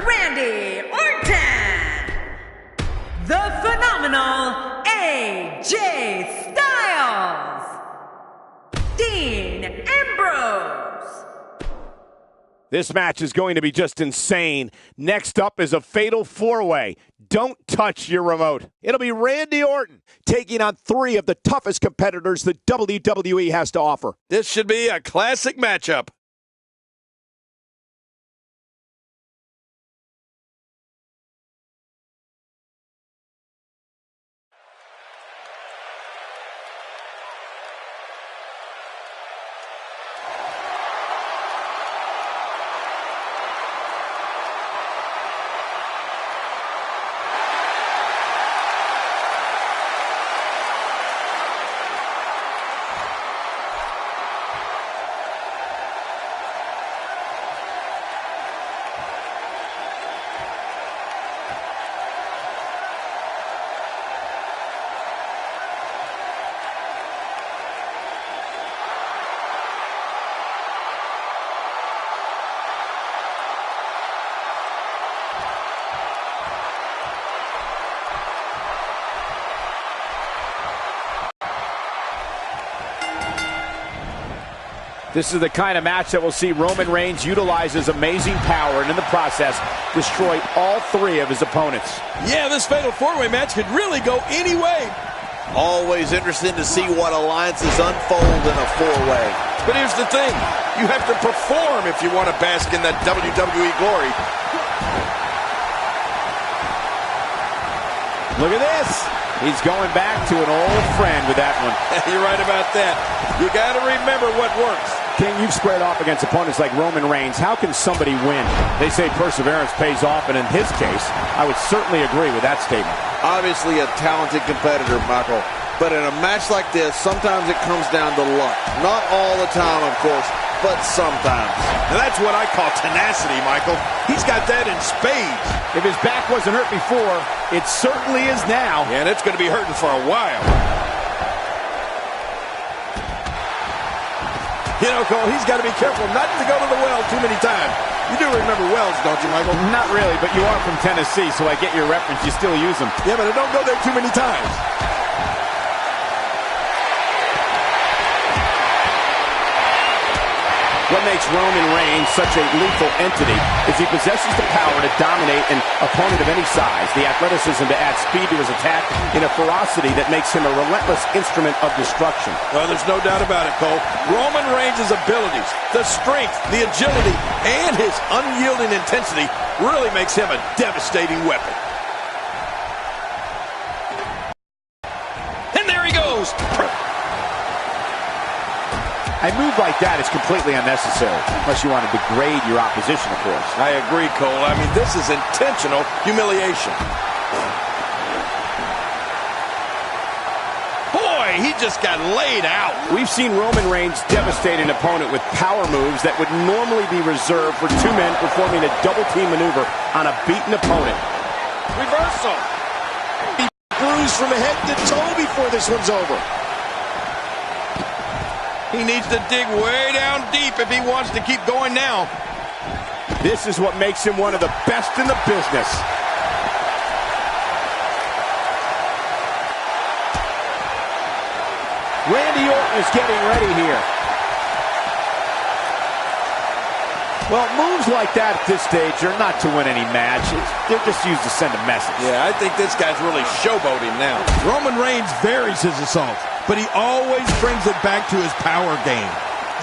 Randy Orton, the phenomenal AJ Styles, Dean Ambrose. This match is going to be just insane. Next up is a fatal four-way. Don't touch your remote. It'll be Randy Orton taking on three of the toughest competitors the WWE has to offer. This should be a classic matchup. This is the kind of match that will see Roman Reigns utilize his amazing power and in the process destroy all three of his opponents. Yeah, this fatal four-way match could really go any way. Always interesting to see what alliances unfold in a four-way. But here's the thing. You have to perform if you want to bask in that WWE glory. Look at this. He's going back to an old friend with that one. You're right about that. You got to remember what works. King, you've squared off against opponents like Roman Reigns. How can somebody win? They say perseverance pays off, and in his case, I would certainly agree with that statement. Obviously a talented competitor, Michael. But in a match like this, sometimes it comes down to luck. Not all the time, of course, but sometimes. And that's what I call tenacity, Michael. He's got that in spades. If his back wasn't hurt before, it certainly is now. Yeah, and it's going to be hurting for a while. You know, Cole, he's got to be careful not to go to the well too many times. You do remember wells, don't you, Michael? Not really, but you are from Tennessee, so I get your reference. You still use them. Yeah, but I don't go there too many times. What makes Roman Reigns such a lethal entity is he possesses the power to dominate an opponent of any size, the athleticism to add speed to his attack, and a ferocity that makes him a relentless instrument of destruction. Well, there's no doubt about it, Cole. Roman Reigns' abilities, the strength, the agility, and his unyielding intensity really makes him a devastating weapon. And there he goes. A move like that is completely unnecessary, unless you want to degrade your opposition, of course. I agree, Cole. I mean, this is intentional humiliation. Boy, he just got laid out. We've seen Roman Reigns devastate an opponent with power moves that would normally be reserved for two men performing a double-team maneuver on a beaten opponent. Reversal. Be bruised from head to toe before this one's over. He needs to dig way down deep if he wants to keep going now. This is what makes him one of the best in the business. Randy Orton is getting ready here. Well, moves like that at this stage are not to win any match. They're just used to send a message. Yeah, I think this guy's really showboating now. Roman Reigns varies his assaults, but he always brings it back to his power game.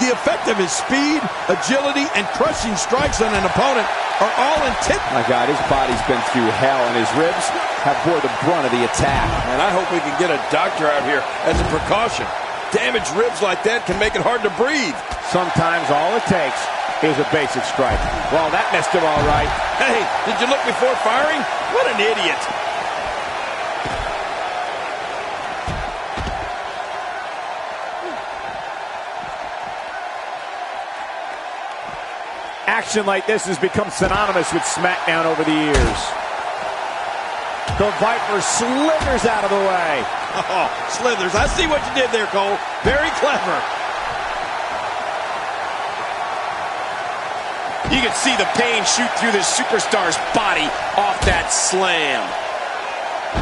The effect of his speed, agility, and crushing strikes on an opponent are all intent. My God, his body's been through hell, and his ribs have bore the brunt of the attack. And I hope we can get a doctor out here as a precaution. Damaged ribs like that can make it hard to breathe. Sometimes all it takes is a basic strike. Well, that messed him all right. Hey, did you look before firing? What an idiot. Action like this has become synonymous with SmackDown over the years. The Viper slithers out of the way. Oh, slithers. I see what you did there, Cole. Very clever. You can see the pain shoot through this superstar's body off that slam.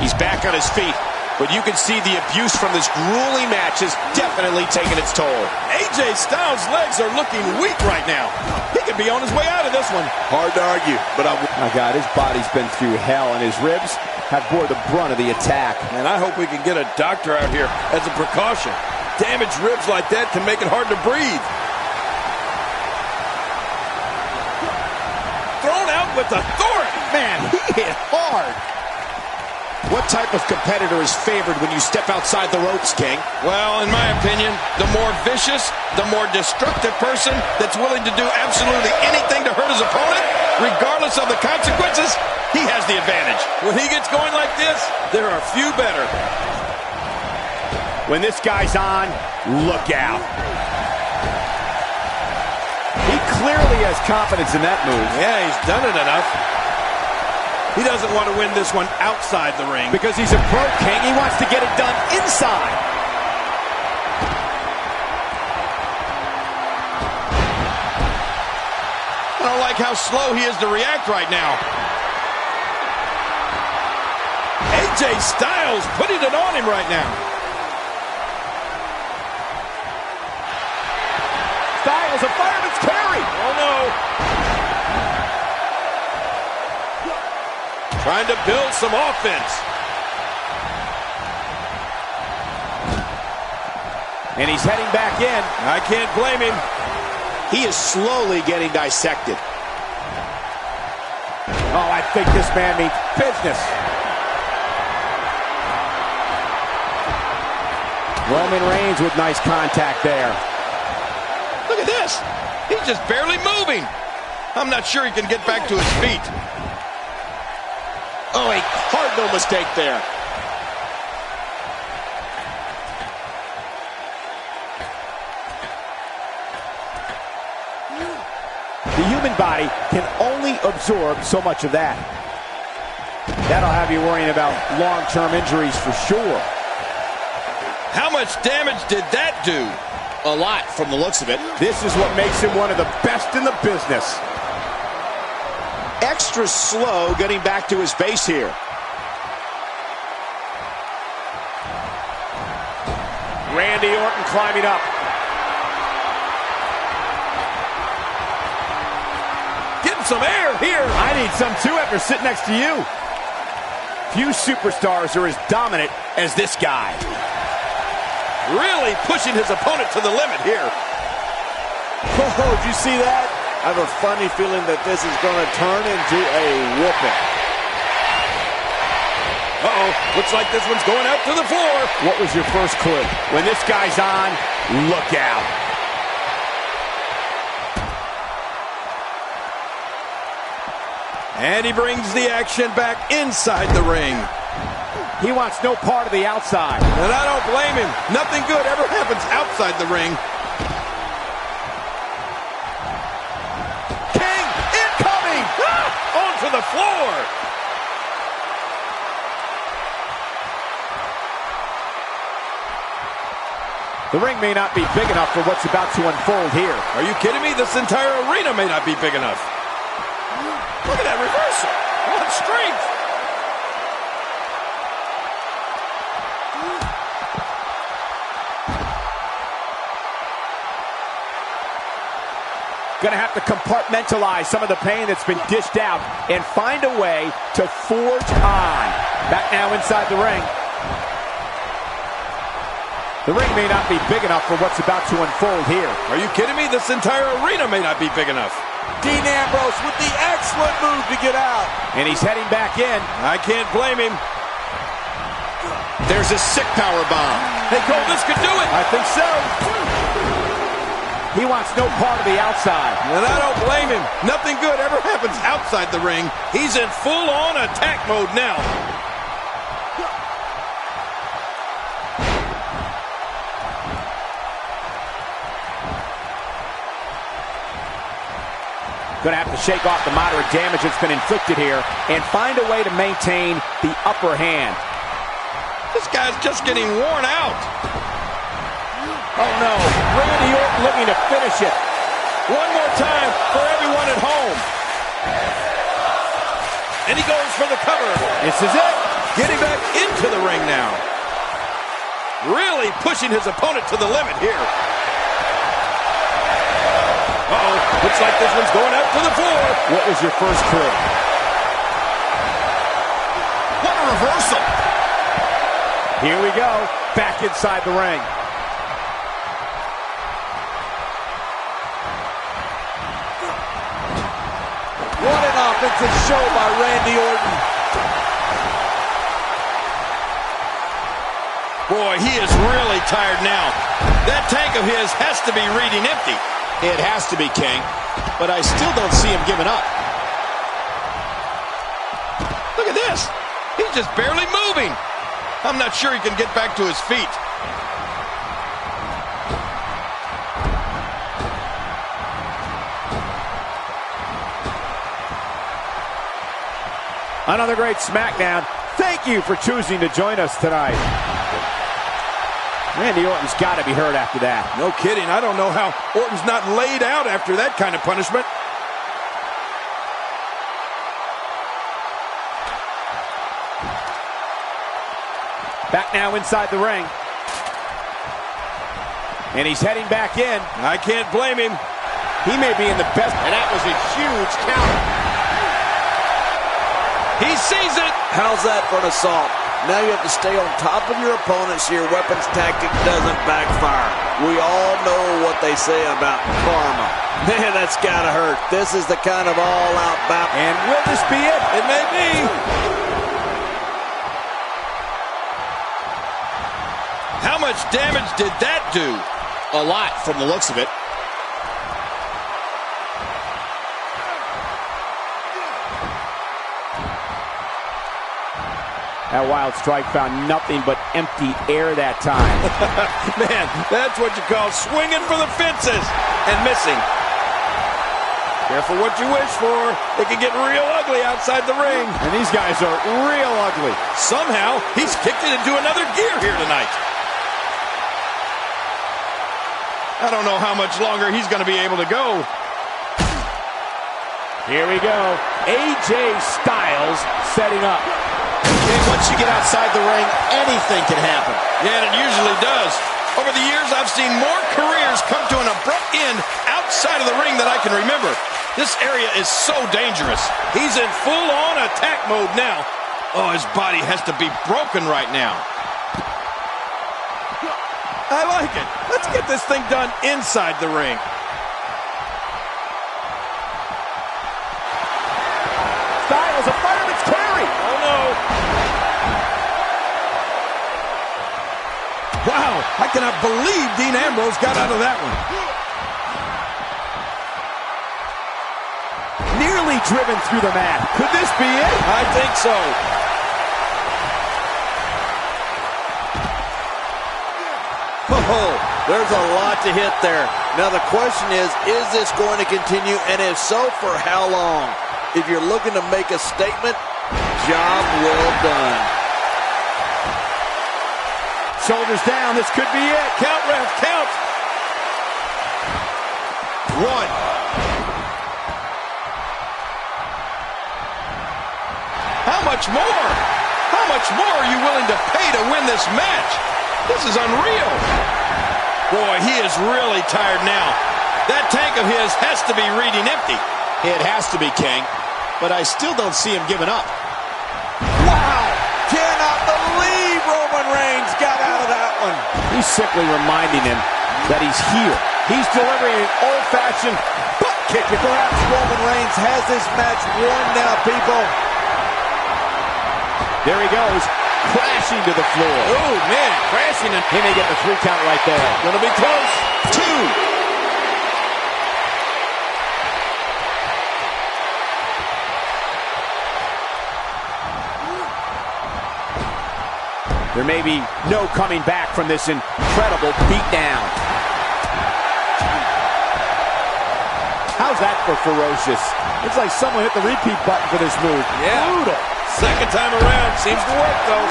He's back on his feet, but you can see the abuse from this grueling match is definitely taking its toll. AJ Styles' legs are looking weak right now. He could be on his way out of this one. Hard to argue, but My God, his body's been through hell, and his ribs have bore the brunt of the attack. And I hope we can get a doctor out here as a precaution. Damaged ribs like that can make it hard to breathe. Thrown out with authority. Man, he hit hard. What type of competitor is favored when you step outside the ropes, King? Well, in my opinion, the more vicious, the more destructive person that's willing to do absolutely anything to hurt his opponent, regardless of the consequences, he has the advantage. When he gets going like this, there are few better. When this guy's on, look out. He clearly has confidence in that move. Yeah, he's done it enough. He doesn't want to win this one outside the ring. Because he's a pro, King. He wants to get it done inside. I don't like how slow he is to react right now. AJ Styles putting it on him right now. Styles, a fireman's carry. Oh, no. Trying to build some offense. And he's heading back in. I can't blame him. He is slowly getting dissected. Oh, I think this man means business. Roman Reigns with nice contact there. Look at this. He's just barely moving. I'm not sure he can get back to his feet. Oh, a cardinal mistake there. The human body can only absorb so much of that. That'll have you worrying about long-term injuries for sure. How much damage did that do? A lot from the looks of it. This is what makes him one of the best in the business. Extra slow getting back to his base here. Randy Orton climbing up. Getting some air here. I need some too after sitting next to you. Few superstars are as dominant as this guy. Really pushing his opponent to the limit here. Oh, did you see that? I have a funny feeling that this is going to turn into a whooping. Uh-oh, looks like this one's going out to the floor. What was your first clue? When this guy's on, look out. And he brings the action back inside the ring. He wants no part of the outside. And I don't blame him. Nothing good ever happens outside the ring. King incoming! Onto the floor. The ring may not be big enough for what's about to unfold here. Are you kidding me? This entire arena may not be big enough. Look at that reversal. What strength. Going to have to compartmentalize some of the pain that's been dished out and find a way to forge on. Back now inside the ring. The ring may not be big enough for what's about to unfold here. Are you kidding me? This entire arena may not be big enough. Dean Ambrose with the excellent move to get out. And he's heading back in. I can't blame him. There's a sick power bomb. Hey, Cole, this could do it. I think so. He wants no part of the outside. And I don't blame him. Nothing good ever happens outside the ring. He's in full-on attack mode now. Going to have to shake off the moderate damage that's been inflicted here and find a way to maintain the upper hand. This guy's just getting worn out. Oh no, Randy Orton looking to finish it. One more time for everyone at home. And he goes for the cover. This is it. Getting back into the ring now. Really pushing his opponent to the limit here. Uh-oh, looks like this one's going out to the floor. What was your first clue? What a reversal. Here we go. Back inside the ring. What an offensive show by Randy Orton. Boy, he is really tired now. That tank of his has to be reading empty. It has to be, King, but I still don't see him giving up. Look at this. He's just barely moving. I'm not sure he can get back to his feet. Another great SmackDown. Thank you for choosing to join us tonight. Randy Orton's got to be hurt after that. No kidding. I don't know how Orton's not laid out after that kind of punishment. Back now inside the ring. And he's heading back in. I can't blame him. He may be in the best. And that was a huge counter. He sees it. How's that for an assault? Now you have to stay on top of your opponent so your weapons tactic doesn't backfire. We all know what they say about karma. Man, that's gotta hurt. This is the kind of all-out battle. And will this be it? It may be. How much damage did that do? A lot from the looks of it. That wild strike found nothing but empty air that time. Man, that's what you call swinging for the fences and missing. Careful what you wish for. It can get real ugly outside the ring. And these guys are real ugly. Somehow, he's kicked it into another gear here tonight. I don't know how much longer he's going to be able to go. Here we go. AJ Styles setting up. And once you get outside the ring, anything can happen. Yeah, and it usually does. Over the years, I've seen more careers come to an abrupt end outside of the ring than I can remember. This area is so dangerous. He's in full-on attack mode now. Oh, his body has to be broken right now. I like it. Let's get this thing done inside the ring. Styles, a fireman's carry. Oh, no. Wow, I cannot believe Dean Ambrose got out of that one. Nearly driven through the mat. Could this be it? I think so. Oh, there's a lot to hit there. Now the question is this going to continue? And if so, for how long? If you're looking to make a statement, job well done. Shoulders down, this could be it. Count, ref, count. One. How much more? How much more are you willing to pay to win this match? This is unreal. Boy, he is really tired now. That tank of his has to be reading empty. It has to be, King, but I still don't see him giving up. Wow! Cannot believe Roman Reigns got out of that one. He's simply reminding him that he's here. He's delivering an old-fashioned butt kick. Perhaps Roman Reigns has this match won now, people. There he goes, crashing to the floor. Oh, man, crashing. He may get the 3 count right there. Gonna be close. 2. There may be no coming back from this incredible beatdown. How's that for ferocious? Looks like someone hit the repeat button for this move. Yeah. Brutal. Second time around. Seems to work, though.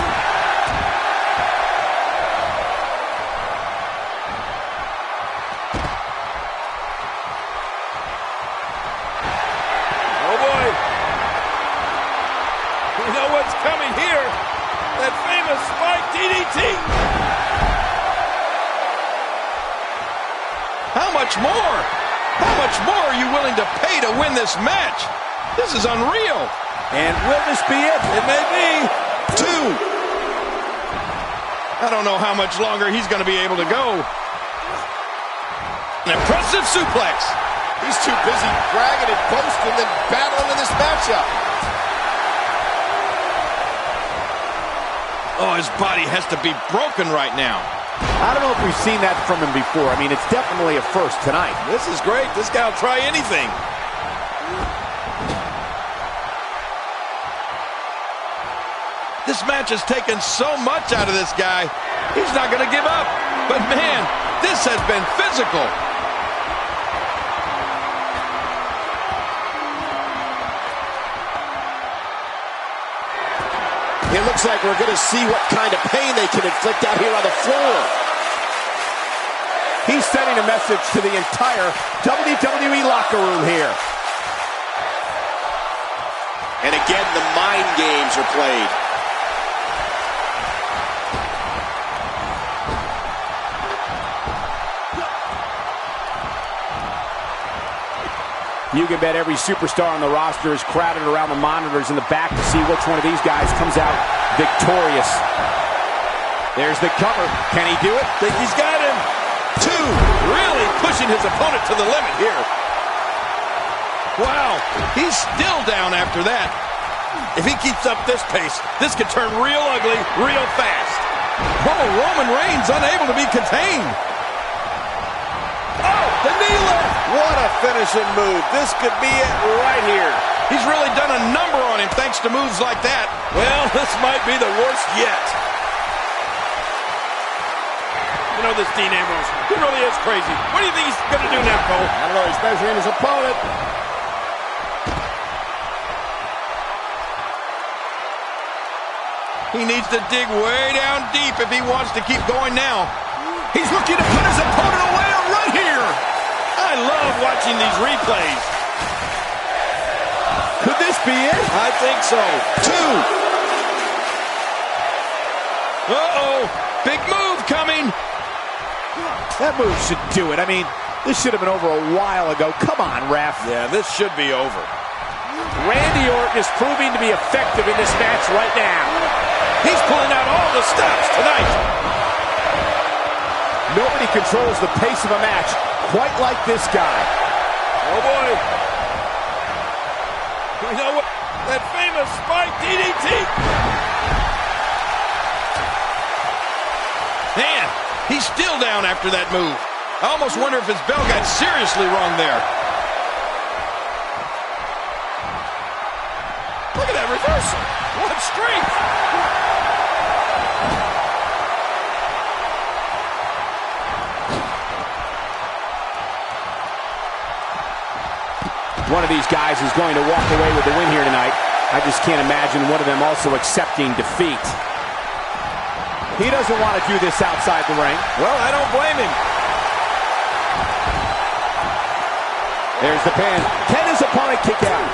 It's coming here. That famous spike DDT. How much more? How much more are you willing to pay to win this match? This is unreal. And will this be it? It may be. 2. I don't know how much longer he's going to be able to go. An impressive suplex. He's too busy bragging and boasting than battling in this matchup. Oh, his body has to be broken right now. I don't know if we've seen that from him before. I mean, it's definitely a first tonight. This is great. This guy will try anything. This match has taken so much out of this guy. He's not going to give up. But man, this has been physical. It looks like we're going to see what kind of pain they can inflict out here on the floor. He's sending a message to the entire WWE locker room here. And again, the mind games are played. You can bet every superstar on the roster is crowded around the monitors in the back to see which one of these guys comes out victorious. There's the cover. Can he do it? Think he's got him. 2. Really pushing his opponent to the limit here. Wow. He's still down after that. If he keeps up this pace, this could turn real ugly real fast. Oh, Roman Reigns unable to be contained. Oh, the knee lift. What a finishing move. This could be it right here. He's really done a number on him thanks to moves like that. Well, this might be the worst yet. You know this Dean Ambrose, he really is crazy. What do you think he's going to do now, Cole? I don't know. He's measuring his opponent. He needs to dig way down deep if he wants to keep going now. He's looking to put his opponent away right here. I love watching these replays. Could this be it? I think so. 2. Uh-oh. Big move coming. That move should do it. I mean, this should have been over a while ago. Come on, ref. Yeah, this should be over. Randy Orton is proving to be effective in this match right now. He's pulling out all the stops tonight. Nobody controls the pace of a match quite like this guy. Oh, boy. You know what? That famous spike DDT. Man, he's still down after that move. I almost wonder if his bell got seriously wrong there. Look at that reversal. What strength. One of these guys is going to walk away with the win here tonight. I just can't imagine one of them also accepting defeat. He doesn't want to do this outside the ring. Well, I don't blame him. There's the pin. Can his opponent kick out?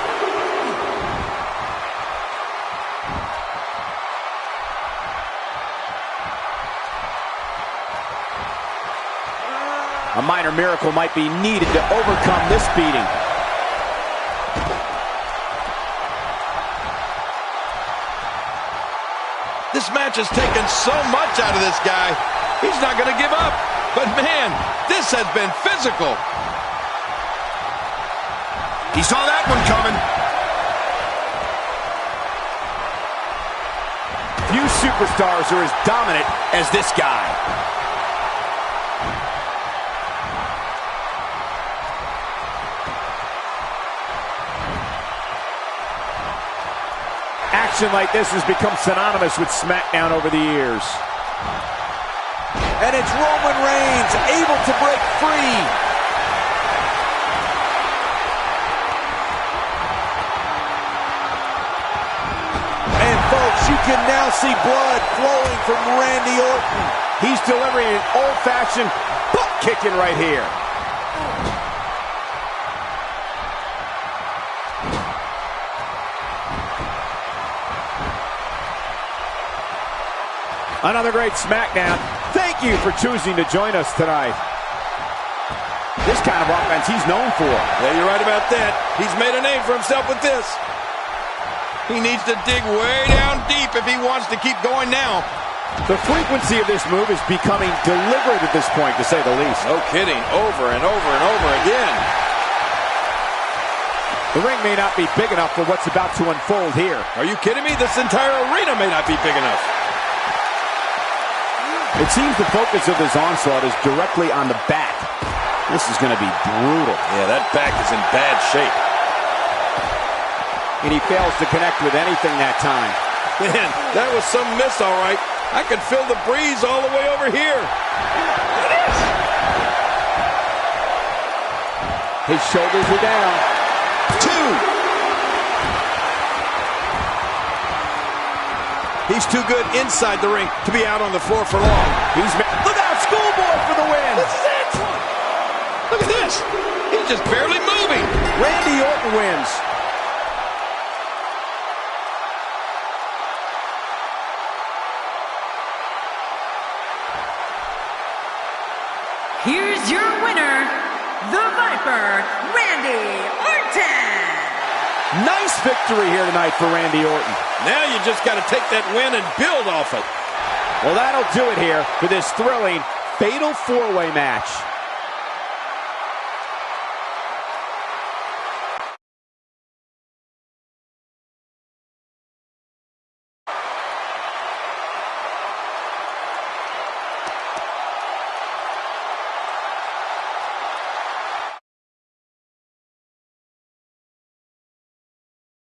A minor miracle might be needed to overcome this beating. This match has taken so much out of this guy. He's not going to give up. But man, this has been physical. He saw that one coming. Few superstars are as dominant as this guy. Action like this has become synonymous with SmackDown over the years. And it's Roman Reigns able to break free. And folks, you can now see blood flowing from Randy Orton. He's delivering an old-fashioned butt kicking right here. Another great SmackDown. Thank you for choosing to join us tonight. This kind of offense he's known for. Yeah, you're right about that. He's made a name for himself with this. He needs to dig way down deep if he wants to keep going now. The frequency of this move is becoming deliberate at this point, to say the least. No kidding. Over and over and over again. The ring may not be big enough for what's about to unfold here. Are you kidding me? This entire arena may not be big enough. It seems the focus of this onslaught is directly on the back. This is going to be brutal. Yeah, that back is in bad shape. And he fails to connect with anything that time. Man, that was some miss, all right. I could feel the breeze all the way over here. His shoulders are down. 2. He's too good inside the ring to be out on the floor for long. Look out, Schoolboy for the win. This is it. Look at this. He's just barely moving. Randy Orton wins. Here's your winner, the Viper, Randy Orton. Nice victory here tonight for Randy Orton. Now you just got to take that win and build off it. Well, that'll do it here for this thrilling Fatal 4-Way match.